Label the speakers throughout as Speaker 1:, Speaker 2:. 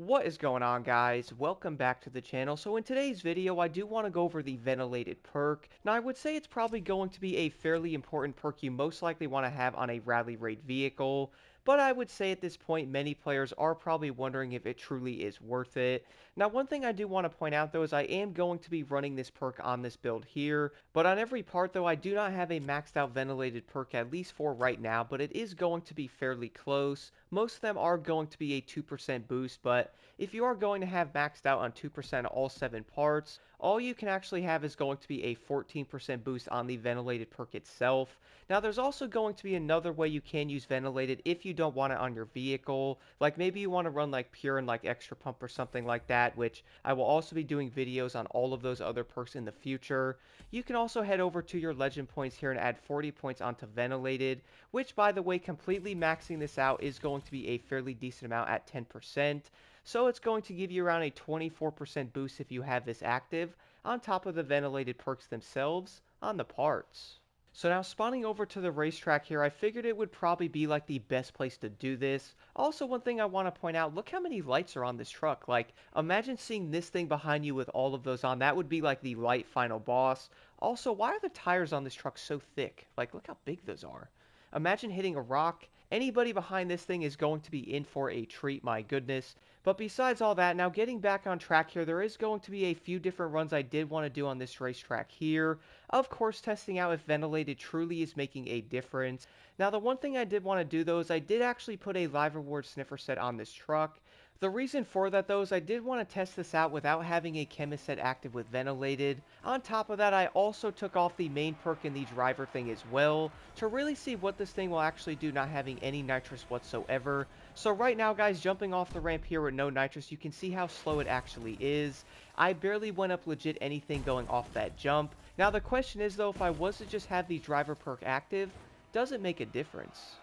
Speaker 1: What is going on, guys? Welcome back to the channel. So in today's video, I do want to go over the Ventilated Perk. Now, I would say it's probably going to be a fairly important perk you most likely want to have on a rally raid vehicle, but I would say at this point, many players are probably wondering if it truly is worth it. Now, one thing I do want to point out, though, is I am going to be running this perk on this build here, but on every part, though, I do not have a maxed out Ventilated Perk, at least for right now, but it is going to be fairly close. Most of them are going to be a 2% boost, but if you are going to have maxed out on 2% all 7 parts, all you can actually have is going to be a 14% boost on the Ventilated Perk itself. Now, there's also going to be another way you can use Ventilated if you don't want it on your vehicle. Like, maybe you want to run, like, Pure and, like, Extra Pump or something like that, which I will also be doing videos on all of those other perks in the future. You can also head over to your Legend points here and add 40 points onto Ventilated, which, by the way, completely maxing this out is going to be a fairly decent amount at 10%. So it's going to give you around a 24% boost if you have this active, on top of the Ventilated perks themselves on the parts. So now spawning over to the racetrack here, I figured it would probably be like the best place to do this. Also, one thing I want to point out, look how many lights are on this truck. Like, imagine seeing this thing behind you with all of those on. That would be like the light final boss. Also, why are the tires on this truck so thick? Like, look how big those are. Imagine hitting a rock. Anybody behind this thing is going to be in for a treat, my goodness. But besides all that, now getting back on track here, there is going to be a few different runs I did want to do on this racetrack here. Of course, testing out if Ventilated truly is making a difference. Now, the one thing I did want to do, though, is I did actually put a live reward sniffer set on this truck. The reason for that, though, is I did want to test this out without having a chemist set active with Ventilated. On top of that, I also took off the main perk in the driver thing as well, to really see what this thing will actually do not having any nitrous whatsoever. So right now, guys, jumping off the ramp here with no nitrous, you can see how slow it actually is. I barely went up legit anything going off that jump. Now the question is, though, if I was to just have the driver perk active, does it make a difference?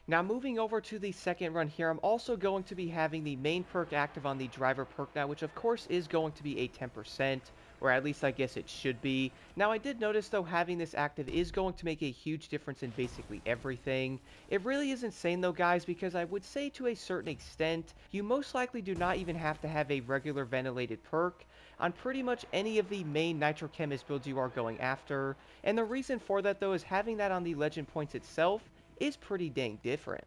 Speaker 1: Now moving over to the second run here, I'm also going to be having the main perk active on the driver perk now, which of course is going to be a 10%, or at least I guess it should be. Now I did notice, though, having this active is going to make a huge difference in basically everything. It really is insane, though, guys, because I would say to a certain extent, you most likely do not even have to have a regular Ventilated perk on pretty much any of the main Nitro Chemist builds you are going after. And the reason for that, though, is having that on the Legend points itself is pretty dang different.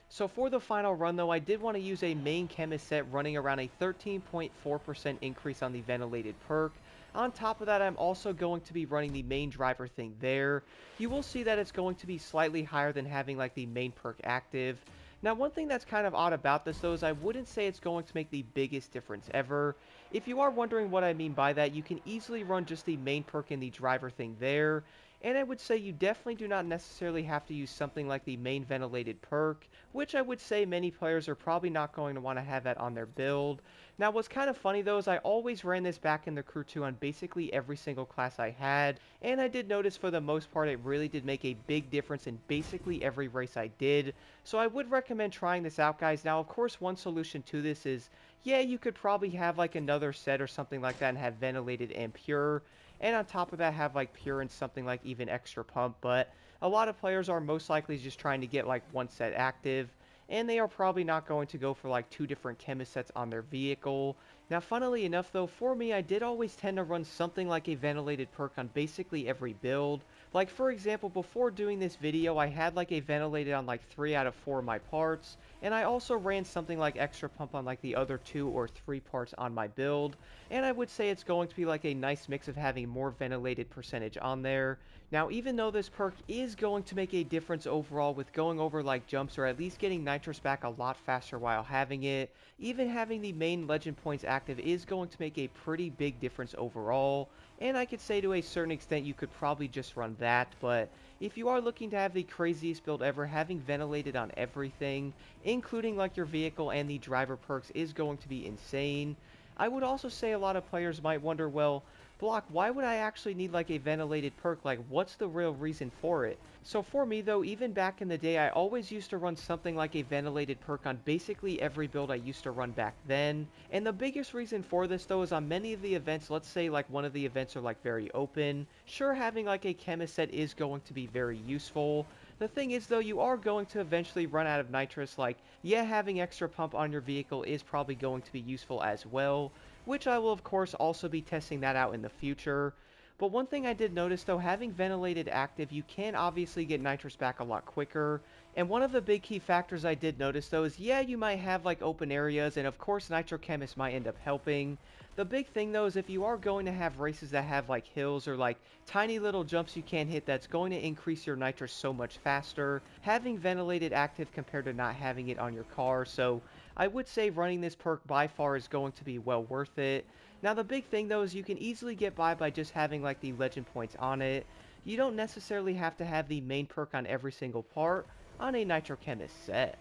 Speaker 1: So for the final run, though, I did want to use a main chemist set running around a 13.4% increase on the Ventilated perk. On top of that, I'm also going to be running the main driver thing there. You will see that it's going to be slightly higher than having like the main perk active. Now, one thing that's kind of odd about this, though, is I wouldn't say it's going to make the biggest difference ever. If you are wondering what I mean by that, you can easily run just the main perk and the driver thing there. And I would say you definitely do not necessarily have to use something like the main Ventilated perk, which I would say many players are probably not going to want to have that on their build. Now, what's kind of funny, though, is I always ran this back in the Crew 2 on basically every single class I had, and I did notice for the most part it really did make a big difference in basically every race I did, so I would recommend trying this out, guys. Now, of course, one solution to this is, yeah, you could probably have like another set or something like that and have Ventilated and Pure, and on top of that have like Pure and something like even Extra Pump, but a lot of players are most likely just trying to get like one set active, and they are probably not going to go for like two different chemist sets on their vehicle. Now, funnily enough, though, for me, I did always tend to run something like a Ventilated perk on basically every build. Like, for example, before doing this video, I had like a Ventilated on like 3 out of 4 of my parts, and I also ran something like Extra Pump on like the other 2 or 3 parts on my build, and I would say it's going to be like a nice mix of having more Ventilated percentage on there. Now, even though this perk is going to make a difference overall with going over like jumps or at least getting nitrous back a lot faster while having it, even having the main legend points active is going to make a pretty big difference overall. And I could say to a certain extent you could probably just run that, but if you are looking to have the craziest build ever, having Ventilated on everything, including like your vehicle and the driver perks, is going to be insane. I would also say a lot of players might wonder, well, Block, why would I actually need like a ventilated perk? Like, what's the real reason for it? So for me though, even back in the day, I always used to run something like a ventilated perk on basically every build I used to run back then. And the biggest reason for this though is on many of the events, let's say like one of the events are like very open, sure having like a chemist set is going to be very useful. The thing is though, you are going to eventually run out of nitrous, like, yeah, having extra pump on your vehicle is probably going to be useful as well, which I will of course also be testing that out in the future. But one thing I did notice though, having ventilated active, you can obviously get nitrous back a lot quicker. And one of the big key factors I did notice though is, yeah, you might have like open areas, and of course nitrochemist might end up helping. The big thing though is if you are going to have races that have like hills or like tiny little jumps you can't hit, that's going to increase your nitrous so much faster. Having ventilated active compared to not having it on your car, so I would say running this perk by far is going to be well worth it. Now the big thing though is you can easily get by just having like the legend points on it. You don't necessarily have to have the main perk on every single part on a Nitro Chemist set.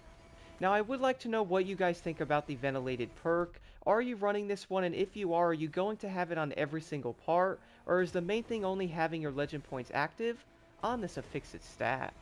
Speaker 1: Now I would like to know what you guys think about the ventilated perk. Are you running this one, and if you are you going to have it on every single part, or is the main thing only having your legend points active on this affixed stat?